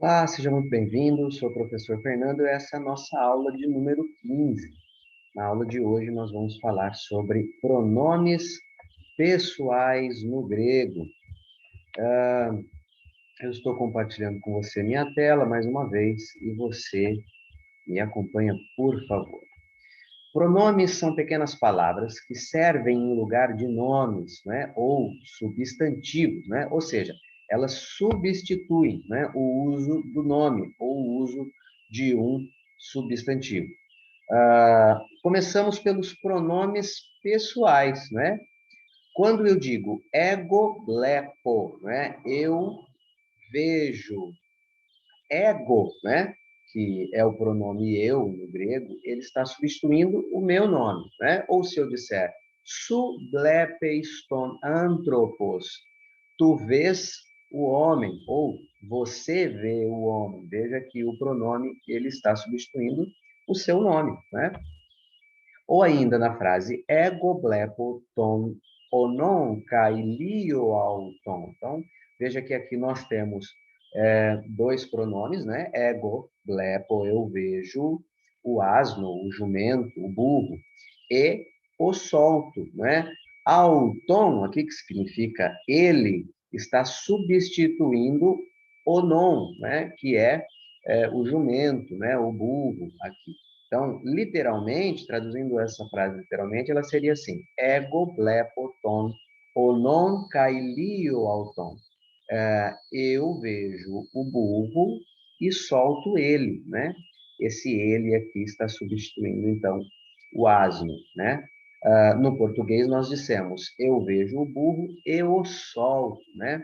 Olá, seja muito bem-vindo. Sou o professor Fernando e essa é a nossa aula de número 15. Na aula de hoje, nós vamos falar sobre pronomes pessoais no grego. Eu estou compartilhando com você minha tela mais uma vez e você me acompanha, por favor. Pronomes são pequenas palavras que servem em lugar de nomes, né, ou substantivos, né? Ou seja, elas substituem, né, o uso do nome ou o uso de um substantivo. Começamos pelos pronomes pessoais, né? Quando eu digo ego blepo, né? Eu vejo ego, né? Que é o pronome eu no grego, ele está substituindo o meu nome, né? Ou se eu disser su blepeiston anthropos, tu vês o homem, ou você vê o homem. Veja que o pronome ele está substituindo o seu nome, né? Ou ainda na frase ego blepo ton onon kai lio auton. Então, veja que aqui nós temos dois pronomes, né? Ego, blepo, eu vejo, o asno, o jumento, o burro, e o solto, né? Auton, aqui que significa ele, está substituindo o non, né? Que é o jumento, né? O burro aqui. Então, literalmente, traduzindo essa frase literalmente, ela seria assim: ego blepoton onon kailio auton. Eu vejo o burro e solto ele, né? Esse ele aqui está substituindo, então, o asno, né? No português, nós dissemos: eu vejo o burro e o solto, né?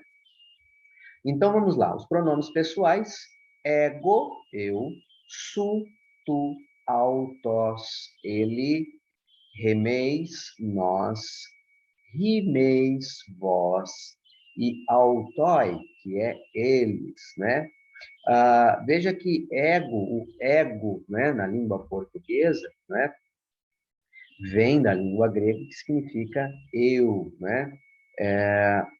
Então, vamos lá. Os pronomes pessoais: ego, eu, su, tu, autos, ele, remeis, nós, rimeis, vós, e autói, que é eles, né? Veja que o ego, né, na língua portuguesa, né, vem da língua grega, que significa eu, né?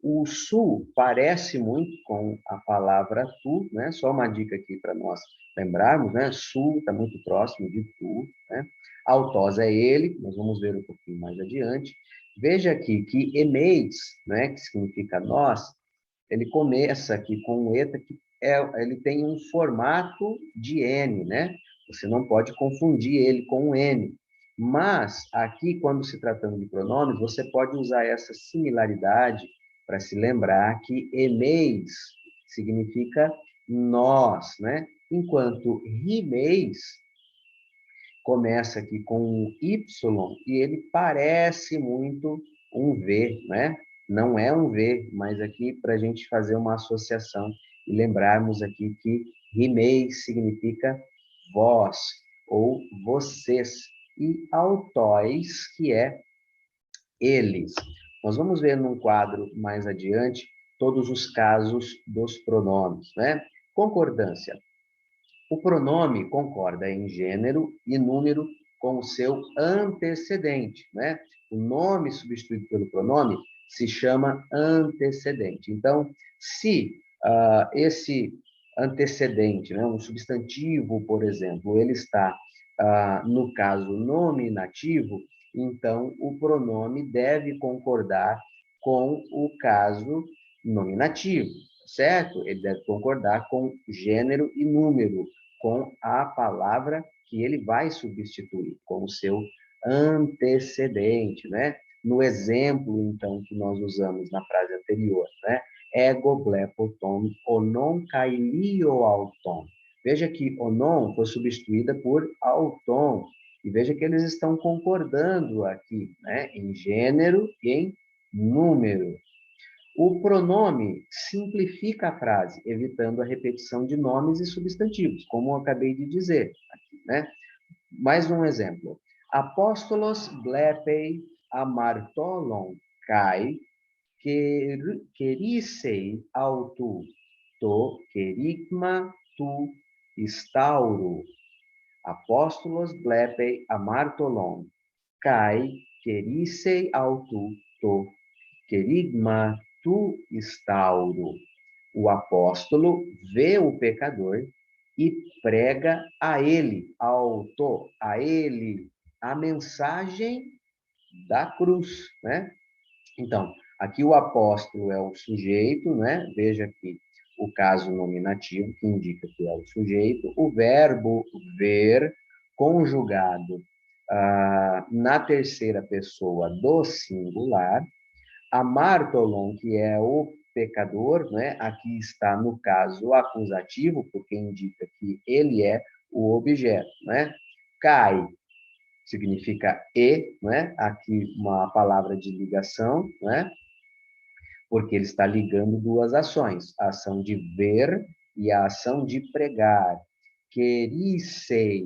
O su parece muito com a palavra tu, né? Só uma dica aqui para nós lembrarmos, né? Su está muito próximo de tu, né? Autós é ele, nós vamos ver um pouquinho mais adiante. Veja aqui que emeis, né? Que significa nós, ele começa aqui com um eta que ele tem um formato de N, né? Você não pode confundir ele com um N. Mas, aqui, quando se tratando de pronomes, você pode usar essa similaridade para se lembrar que emeis significa nós, né? Enquanto rimeis começa aqui com um Y e ele parece muito um V, né? Não é um V, mas aqui para a gente fazer uma associação e lembrarmos aqui que rimeis significa vós ou vocês e autóis, que é eles. Nós vamos ver num quadro mais adiante todos os casos dos pronomes, né? Concordância. O pronome concorda em gênero e número com o seu antecedente, né? O nome substituído pelo pronome se chama antecedente. Então, se esse antecedente, né, um substantivo, por exemplo, ele está, no caso nominativo, então o pronome deve concordar com o caso nominativo, certo? Ele deve concordar com gênero e número, com a palavra que ele vai substituir, com o seu antecedente, né? No exemplo, então, que nós usamos na frase anterior, né? Ego blepoton onon kailio auton. Veja que onon foi substituída por auton, e veja que eles estão concordando aqui, né? Em gênero e em número. O pronome simplifica a frase, evitando a repetição de nomes e substantivos, como eu acabei de dizer aqui, né? Mais um exemplo. Apóstolos blepei amartolon kai querissei autu to querigma tu instauro. Apóstolos blepei amartolon kai querissei autu to querigma tu instauro. O apóstolo vê o pecador e prega a ele, a ele, a mensagem da cruz, né? Então, aqui o apóstolo é o sujeito, né? Veja aqui o caso nominativo, que indica que é o sujeito. O verbo ver, conjugado na terceira pessoa do singular. A Martolon, que é o pecador, né? Aqui está, no caso, acusativo, porque indica que ele é o objeto, né? Cai significa né? Aqui uma palavra de ligação, né? Porque ele está ligando duas ações, a ação de ver e a ação de pregar. Querissei,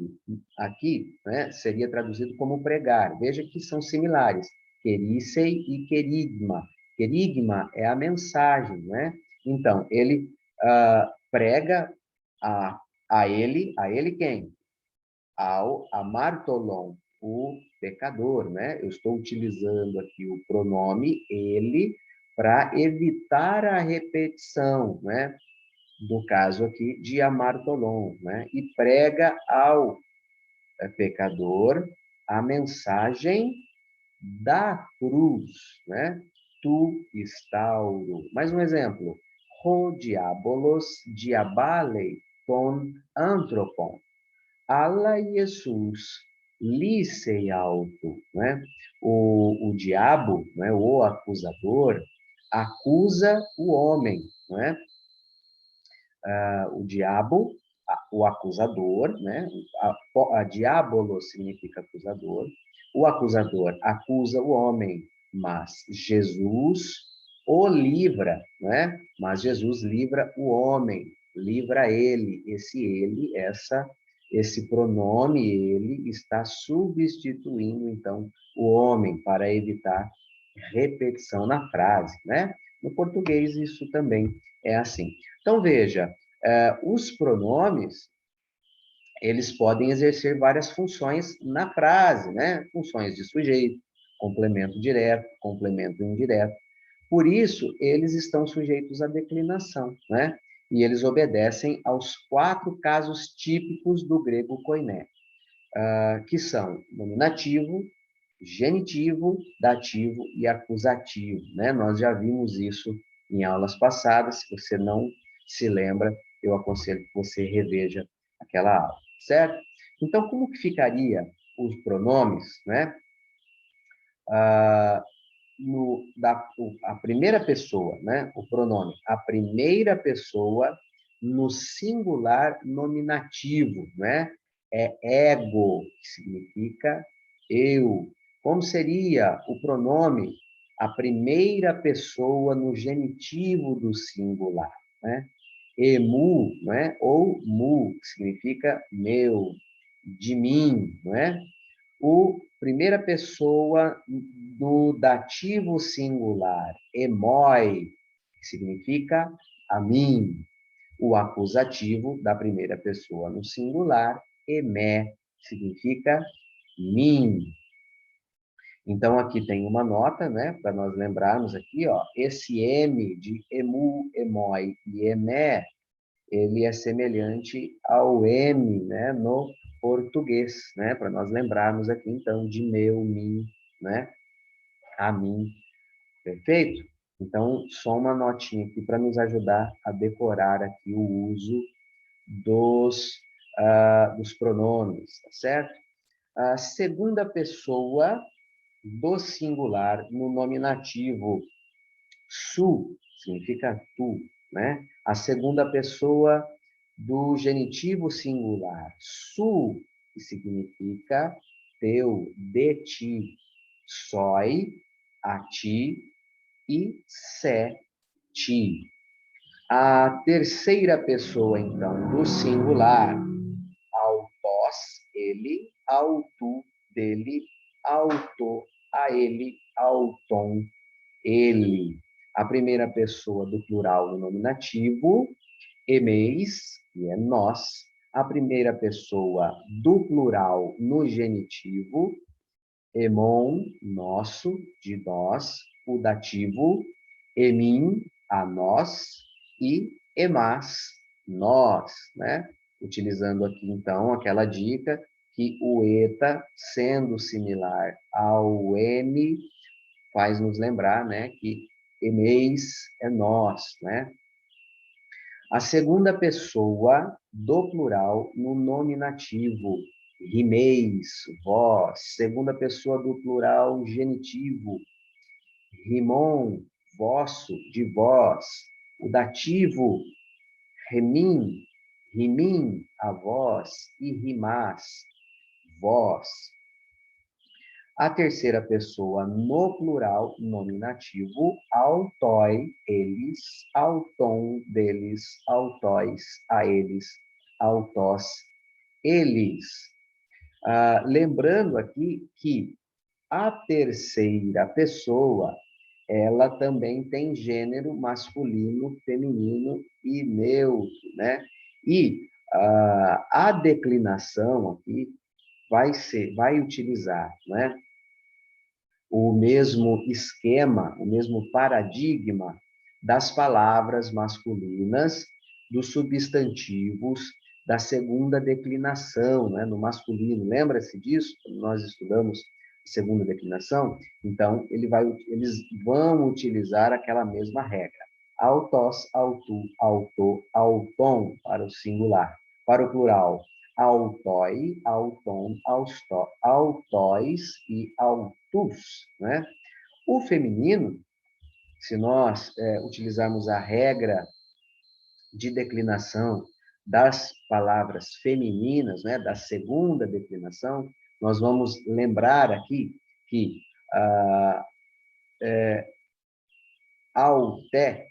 aqui, né, seria traduzido como pregar. Veja que são similares, querissei e querigma. Querigma é a mensagem, né? Então, ele prega a ele quem? Ao amartolon, o pecador, né? Eu estou utilizando aqui o pronome ele para evitar a repetição, né? Do caso aqui de amartolon, né? E prega ao pecador a mensagem da cruz, né? Tu instauro. Mais um exemplo. Ho diabolos diabale ton anthropon. Ala Jesus lisse auto, né? O diabo, né? O acusador, acusa o homem, né? O diabo, o acusador, né? A diabolo significa acusador. O acusador acusa o homem, mas Jesus o livra, né? Mas Jesus livra o homem, livra ele. Esse pronome ele está substituindo então o homem para evitar repetição na frase, né? No português isso também é assim. Então veja, os pronomes eles podem exercer várias funções na frase, né? Funções de sujeito, complemento direto, complemento indireto. Por isso, eles estão sujeitos à declinação, né? E eles obedecem aos 4 casos típicos do grego koiné, que são nominativo, genitivo, dativo e acusativo, né? Nós já vimos isso em aulas passadas. Se você não se lembra, eu aconselho que você reveja aquela aula, certo? Então, como que ficaria os pronomes, né? Ah, a primeira pessoa, né? O pronome, a primeira pessoa no singular nominativo, né? É ego, que significa eu. Como seria o pronome a primeira pessoa no genitivo do singular, né? Emu, né? Ou mu, que significa meu, de mim, né? O primeira pessoa do dativo singular, emoi, que significa a mim. O acusativo da primeira pessoa no singular, emé, que significa mim. Então, aqui tem uma nota, né, para nós lembrarmos aqui, ó, esse M de emu, emoi e emé, ele é semelhante ao M, né, no português, né, para nós lembrarmos aqui, então, de meu, mim, né, a mim, perfeito? Então, só uma notinha aqui para nos ajudar a decorar aqui o uso dos pronomes, tá certo? A segunda pessoa do singular no nominativo, su, significa tu, né? A segunda pessoa do genitivo singular, su, que significa teu, de ti, soi, a ti e se, ti. A terceira pessoa, então, do singular, autós, ele, autu, dele, auto, a ele, auton, ele. A primeira pessoa do plural no nominativo, emeis, que é nós. A primeira pessoa do plural no genitivo, emon, nosso, de nós. O dativo, emim, a nós. e emas, nós, né? Utilizando aqui, então, aquela dica que o eta, sendo similar ao M, faz nos lembrar, né, que emeis é nós, né? A segunda pessoa do plural no nominativo, rimeis, vós. Segunda pessoa do plural genitivo, rimon, vosso, de vós. O dativo, remim, rimim, a vós, e rimás, vós. A terceira pessoa no plural nominativo, autói, eles, auton, deles, autóis, a eles, autós, eles. Lembrando aqui que a terceira pessoa, ela também tem gênero masculino, feminino e neutro, né? E a declinação aqui vai utilizar, né, o mesmo esquema, o mesmo paradigma das palavras masculinas, dos substantivos, da segunda declinação, né, no masculino. Lembra-se disso? Quando nós estudamos a segunda declinação? Então, eles vão utilizar aquela mesma regra. Autós, autu, auto, auton, para o singular. Para o plural, autói, auton, autóis e autus, né? O feminino, se nós utilizarmos a regra de declinação das palavras femininas, né, da segunda declinação, nós vamos lembrar aqui que auté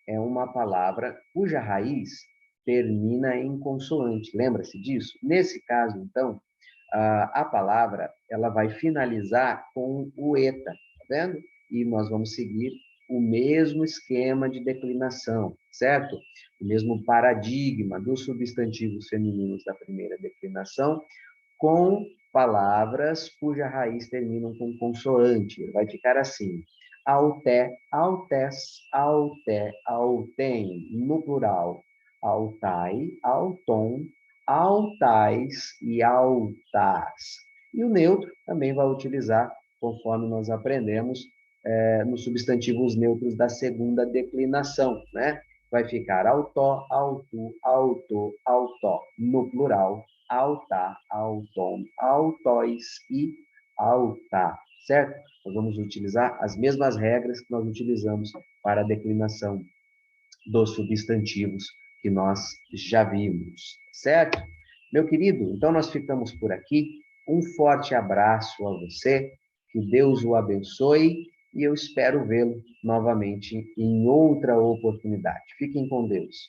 é uma palavra cuja raiz termina em consoante. Lembra-se disso? Nesse caso, então, a palavra ela vai finalizar com o eta, tá vendo? E nós vamos seguir o mesmo esquema de declinação, certo? O mesmo paradigma dos substantivos femininos da primeira declinação, com palavras cuja raiz terminam com consoante. Vai ficar assim: auté, autés, auté, autem, no plural, autai, auton, altais e altas. E o neutro também vai utilizar, conforme nós aprendemos, nos substantivos neutros da segunda declinação, né? Vai ficar autó, autu, auto, autó, no plural, alta, auton, autóis e alta, certo? Nós vamos utilizar as mesmas regras que nós utilizamos para a declinação dos substantivos que nós já vimos, certo? Meu querido, então nós ficamos por aqui. Um forte abraço a você, que Deus o abençoe e eu espero vê-lo novamente em outra oportunidade. Fiquem com Deus.